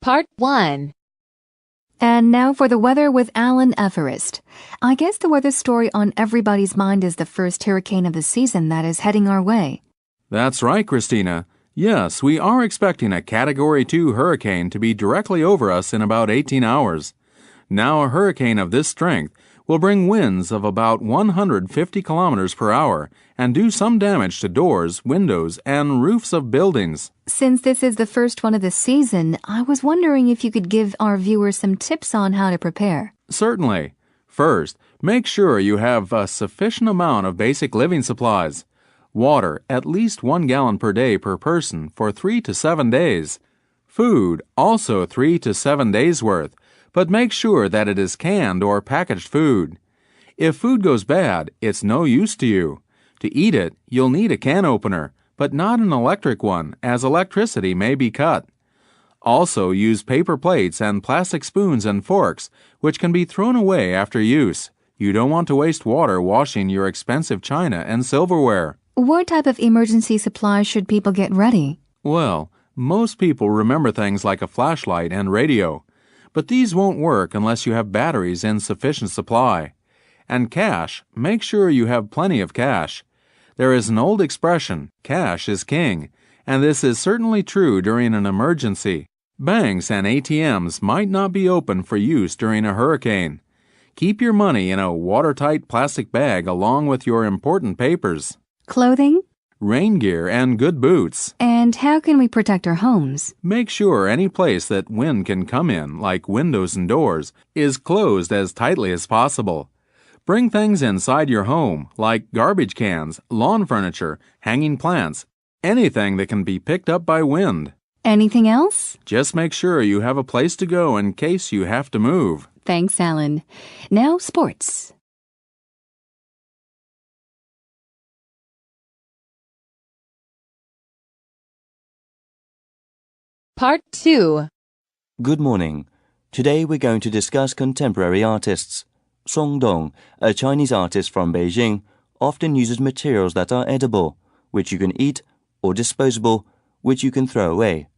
Part 1. And now for the weather with Alan Everest. I guess the weather story on everybody's mind is the first hurricane of the season that is heading our way. That's right, Christina. Yes, we are expecting a Category 2 hurricane to be directly over us in about 18 hours. Now, a hurricane of this strength will bring winds of about 150 kilometers per hour and do some damage to doors, windows, and roofs of buildings. Since this is the first one of the season, I was wondering if you could give our viewers some tips on how to prepare. Certainly. First, make sure you have a sufficient amount of basic living supplies. Water, at least 1 gallon per day per person for 3 to 7 days. Food, also 3 to 7 days worth, but make sure that it is canned or packaged food. If food goes bad, it's no use to you. To eat it, you'll need a can opener, but not an electric one, as electricity may be cut. Also, use paper plates and plastic spoons and forks, which can be thrown away after use. You don't want to waste water washing your expensive china and silverware. What type of emergency supplies should people get ready? Well, most people remember things like a flashlight and radio, but these won't work unless you have batteries in sufficient supply. And cash, make sure you have plenty of cash. There is an old expression, cash is king, and this is certainly true during an emergency. Banks and ATMs might not be open for use during a hurricane. Keep your money in a watertight plastic bag along with your important papers. Clothing? Rain gear and good boots. And how can we protect our homes? Make sure any place that wind can come in, like windows and doors, is closed as tightly as possible. Bring things inside your home, like garbage cans, lawn furniture, hanging plants, anything that can be picked up by wind. Anything else? Just make sure you have a place to go in case you have to move. Thanks, Alan. Now, sports. Part 2. Good morning. Today we're going to discuss contemporary artists. Song Dong, a Chinese artist from Beijing, often uses materials that are edible, which you can eat, or disposable, which you can throw away.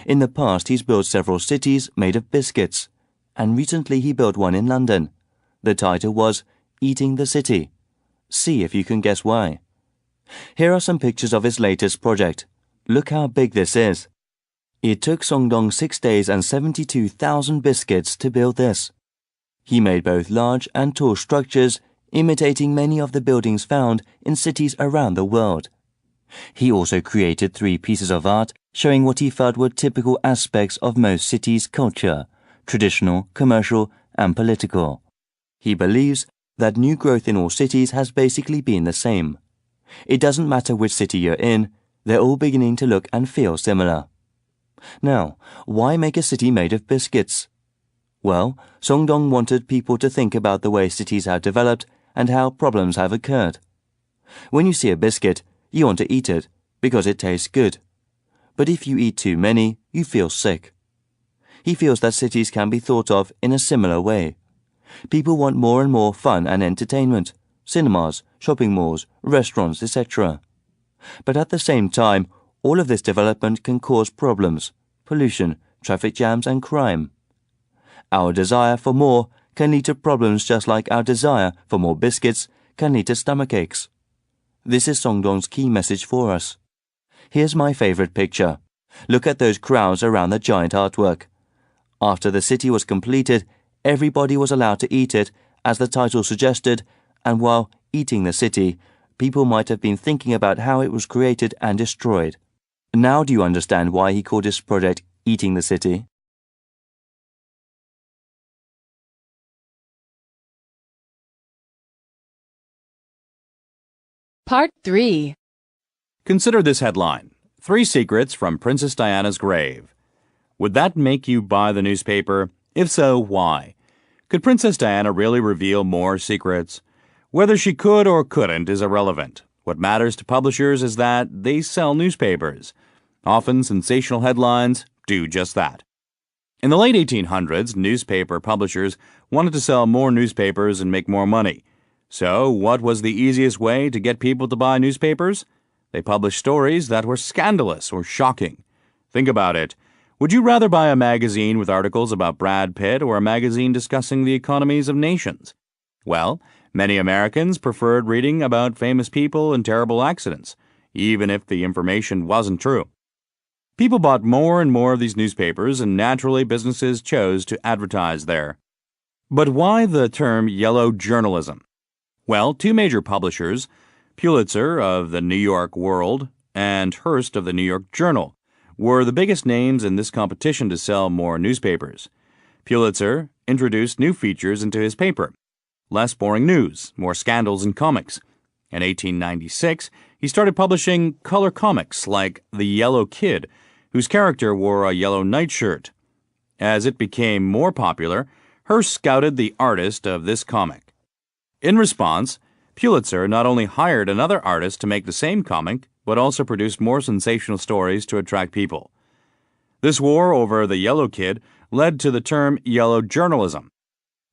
In the past, he's built several cities made of biscuits, and recently he built one in London. The title was Eating the City. See if you can guess why. Here are some pictures of his latest project. Look how big this is. It took Song Dong 6 days and 72,000 biscuits to build this. He made both large and tall structures, imitating many of the buildings found in cities around the world. He also created 3 pieces of art showing what he felt were typical aspects of most cities' culture, traditional, commercial, and political. He believes that new growth in all cities has basically been the same. It doesn't matter which city you're in, they're all beginning to look and feel similar. Now, why make a city made of biscuits? Well, Song Dong wanted people to think about the way cities have developed and how problems have occurred. When you see a biscuit, you want to eat it because it tastes good. But if you eat too many, you feel sick. He feels that cities can be thought of in a similar way. People want more and more fun and entertainment, cinemas, shopping malls, restaurants, etc. But at the same time, all of this development can cause problems, pollution, traffic jams, and crime. Our desire for more can lead to problems just like our desire for more biscuits can lead to stomach aches. This is Song Dong's key message for us. Here's my favorite picture. Look at those crowds around the giant artwork. After the city was completed, everybody was allowed to eat it, as the title suggested, and while eating the city, people might have been thinking about how it was created and destroyed. Now do you understand why he called his project Eating the City? Part 3. Consider this headline: 3 secrets from Princess Diana's grave. Would that make you buy the newspaper? If so, why? Could Princess Diana really reveal more secrets? Whether she could or couldn't is irrelevant. What matters to publishers is that they sell newspapers. Often sensational headlines do just that. In the late 1800s, newspaper publishers wanted to sell more newspapers and make more money. So, what was the easiest way to get people to buy newspapers? They published stories that were scandalous or shocking. Think about it. Would you rather buy a magazine with articles about Brad Pitt or a magazine discussing the economies of nations? Well, many Americans preferred reading about famous people and terrible accidents, even if the information wasn't true. People bought more and more of these newspapers, and naturally businesses chose to advertise there. But why the term yellow journalism? Well, two major publishers, Pulitzer of the New York World and Hearst of the New York Journal, were the biggest names in this competition to sell more newspapers. Pulitzer introduced new features into his paper: less boring news, more scandals and comics. In 1896, he started publishing color comics like The Yellow Kid, whose character wore a yellow nightshirt. As it became more popular, Hearst scouted the artist of this comic. In response, Pulitzer not only hired another artist to make the same comic, but also produced more sensational stories to attract people. This war over the Yellow Kid led to the term yellow journalism.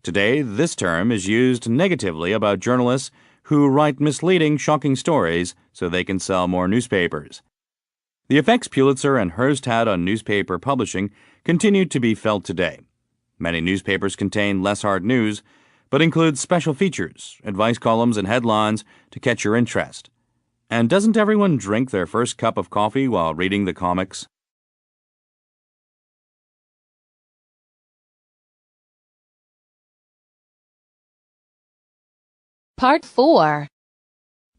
Today, this term is used negatively about journalists who write misleading, shocking stories so they can sell more newspapers. The effects Pulitzer and Hearst had on newspaper publishing continue to be felt today. Many newspapers contain less hard news, but include special features, advice columns, and headlines to catch your interest. And doesn't everyone drink their first cup of coffee while reading the comics? Part 4.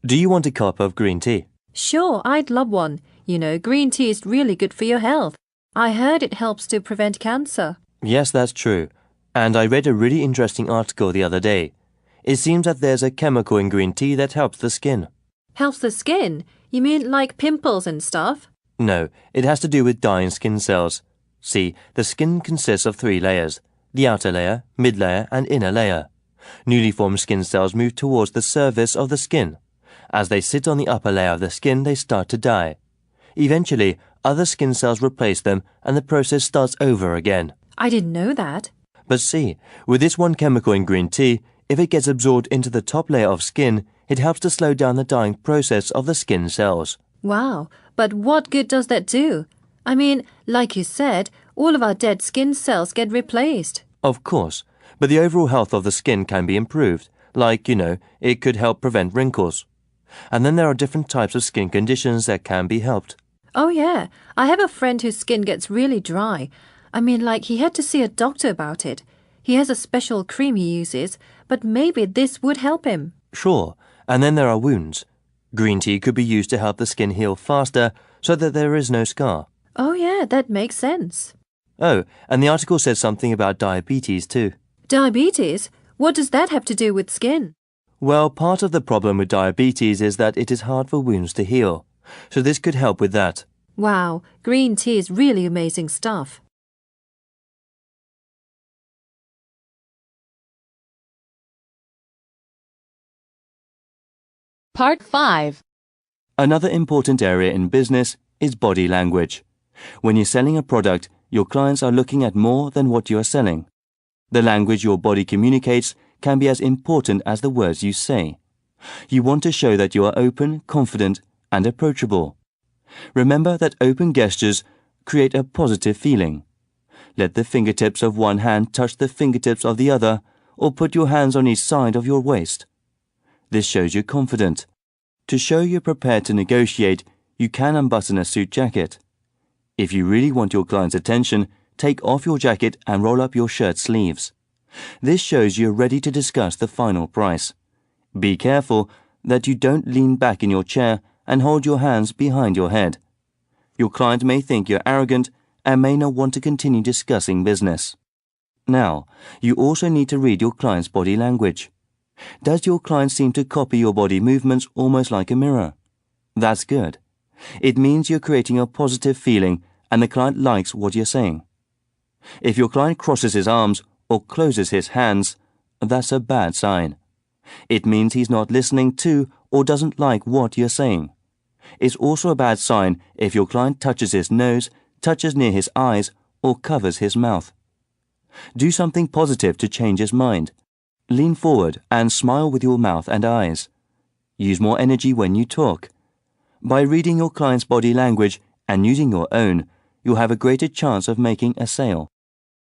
Do you want a cup of green tea? Sure, I'd love one. You know, green tea is really good for your health. I heard it helps to prevent cancer. Yes, that's true. And I read a really interesting article the other day. It seems that there's a chemical in green tea that helps the skin. Helps the skin? You mean like pimples and stuff? No, it has to do with dying skin cells. See, the skin consists of 3 layers: the outer layer, mid layer, and inner layer. Newly formed skin cells move towards the surface of the skin. As they sit on the upper layer of the skin, they start to die. Eventually, other skin cells replace them, and the process starts over again. I didn't know that. But see, with this one chemical in green tea, if it gets absorbed into the top layer of skin, it helps to slow down the dying process of the skin cells. Wow, but what good does that do? I mean, like you said, all of our dead skin cells get replaced. Of course, but the overall health of the skin can be improved. Like, it could help prevent wrinkles. And then there are different types of skin conditions that can be helped. Oh yeah, I have a friend whose skin gets really dry. I mean, like he had to see a doctor about it. He has a special cream he uses, but maybe this would help him. Sure, and then there are wounds. Green tea could be used to help the skin heal faster so that there is no scar. Oh yeah, that makes sense. Oh, and the article said something about diabetes too. Diabetes? What does that have to do with skin? Well, part of the problem with diabetes is that it is hard for wounds to heal. So this could help with that. Wow, green tea is really amazing stuff. Part 5. Another important area in business is body language. When you're selling a product, your clients are looking at more than what you are selling. The language your body communicates can be as important as the words you say. You want to show that you are open, confident, and approachable. Remember that open gestures create a positive feeling. Let the fingertips of one hand touch the fingertips of the other, or put your hands on each side of your waist. This shows you're confident. To show you're prepared to negotiate, you can unbutton a suit jacket. If you really want your client's attention, take off your jacket and roll up your shirt sleeves. This shows you're ready to discuss the final price. Be careful that you don't lean back in your chair and hold your hands behind your head. Your client may think you're arrogant and may not want to continue discussing business. Now, you also need to read your client's body language. Does your client seem to copy your body movements almost like a mirror? That's good. It means you're creating a positive feeling and the client likes what you're saying. If your client crosses his arms or closes his hands, that's a bad sign. It means he's not listening to or doesn't like what you're saying. It's also a bad sign if your client touches his nose, touches near his eyes, or covers his mouth. Do something positive to change his mind. Lean forward and smile with your mouth and eyes. Use more energy when you talk. By reading your client's body language and using your own, you have a greater chance of making a sale.